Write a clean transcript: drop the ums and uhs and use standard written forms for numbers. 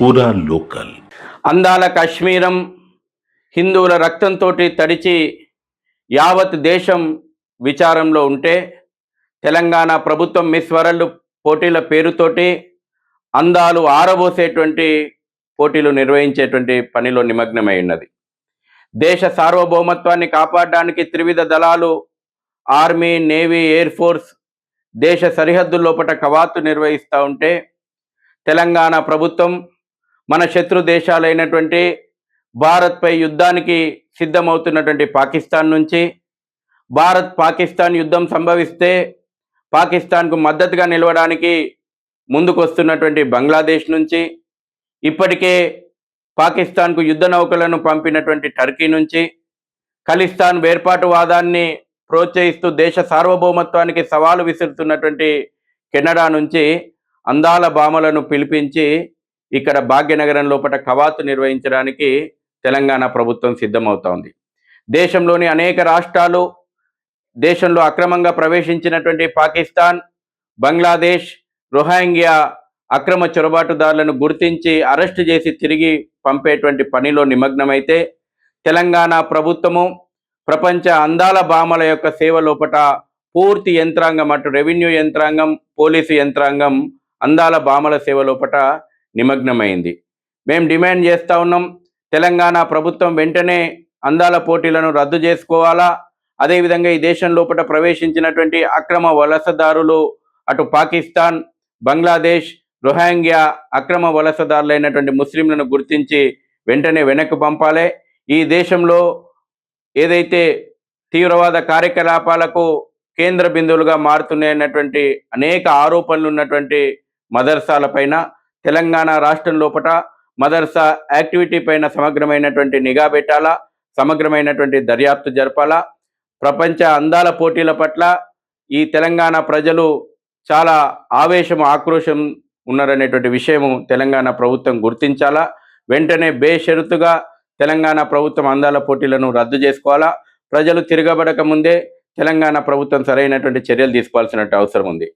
పూరా లోకల్ అందాల కాశ్మీరం హిందువుల రక్తంతో తడిచి యావత్ దేశం విచారంలో ఉంటే తెలంగాణ ప్రభుత్వం మిస్ వరల్డ్ పోటీల పేరుతోటి అందాలు ఆరబోసేటువంటి పోటీలు నిర్వహించేటువంటి పనిలో నిమగ్నమై ఉన్నది. దేశ సార్వభౌమత్వాన్ని కాపాడడానికి త్రివిధ దళాలు ఆర్మీ, నేవీ, ఎయిర్ ఫోర్స్ దేశ సరిహద్దుల లోపల కవాతు నిర్వహిస్తూ ఉంటే తెలంగాణ ప్రభుత్వం మన శత్రు దేశాలైనటువంటి భారత్పై యుద్ధానికి సిద్ధమవుతున్నటువంటి పాకిస్తాన్ నుంచి, పాకిస్తాన్ యుద్ధం సంభవిస్తే పాకిస్తాన్కు మద్దతుగా నిలవడానికి ముందుకు వస్తున్నటువంటి బంగ్లాదేశ్ నుంచి, ఇప్పటికే పాకిస్తాన్కు యుద్ధ నౌకలను పంపినటువంటి టర్కీ నుంచి, ఖలిస్తాన్ వేర్పాటువాదాన్ని ప్రోత్సహిస్తూ దేశ సార్వభౌమత్వానికి సవాలు విసురుతున్నటువంటి కెనడా నుంచి అందాల భామలను పిలిపించి ఇక్కడ భాగ్యనగరం లోపల కవాతు నిర్వహించడానికి తెలంగాణ ప్రభుత్వం సిద్ధమవుతోంది. దేశంలోని అనేక రాష్ట్రాలు, దేశంలో అక్రమంగా ప్రవేశించినటువంటి పాకిస్తాన్, బంగ్లాదేశ్, రోహింగ్యా అక్రమ చొరబాటుదారులను గుర్తించి అరెస్టు చేసి తిరిగి పంపేటువంటి పనిలో నిమగ్నమైతే తెలంగాణ ప్రభుత్వము ప్రపంచ అందాల భామల యొక్క సేవ లోపట పూర్తి యంత్రాంగం, అటు రెవెన్యూ యంత్రాంగం, పోలీసు యంత్రాంగం అందాల భామల సేవ లోపట నిమగ్నమైంది. మేము డిమాండ్ చేస్తూ ఉన్నాం, తెలంగాణ ప్రభుత్వం వెంటనే అందాల పోటీలను రద్దు చేసుకోవాలా. అదేవిధంగా ఈ దేశం లోపల ప్రవేశించినటువంటి అక్రమ వలసదారులు, అటు పాకిస్తాన్, బంగ్లాదేశ్, రోహింగ్యా అక్రమ వలసదారులైనటువంటి ముస్లింలను గుర్తించి వెంటనే వెనక్కి పంపాలి. ఈ దేశంలో ఏదైతే తీవ్రవాద కార్యకలాపాలకు కేంద్ర బిందువులుగా మారుతున్నాయన్నటువంటి అనేక ఆరోపణలు ఉన్నటువంటి మదర్సాల పైన తెలంగాణ రాష్ట్రం లోపల మదర్సా యాక్టివిటీ పైన సమగ్రమైనటువంటి నిఘా పెట్టాలా, సమగ్రమైనటువంటి దర్యాప్తు జరపాలా. ప్రపంచ అందాల పోటీల పట్ల ఈ తెలంగాణ ప్రజలు చాలా ఆక్రోశం ఉన్నారనేటువంటి విషయము తెలంగాణ ప్రభుత్వం గుర్తించాలా. వెంటనే బేషరతుగా తెలంగాణ ప్రభుత్వం అందాల పోటీలను రద్దు చేసుకోవాలా. ప్రజలు తిరగబడక ముందే తెలంగాణ ప్రభుత్వం సరైనటువంటి చర్యలు తీసుకోవాల్సిన అవసరం ఉంది.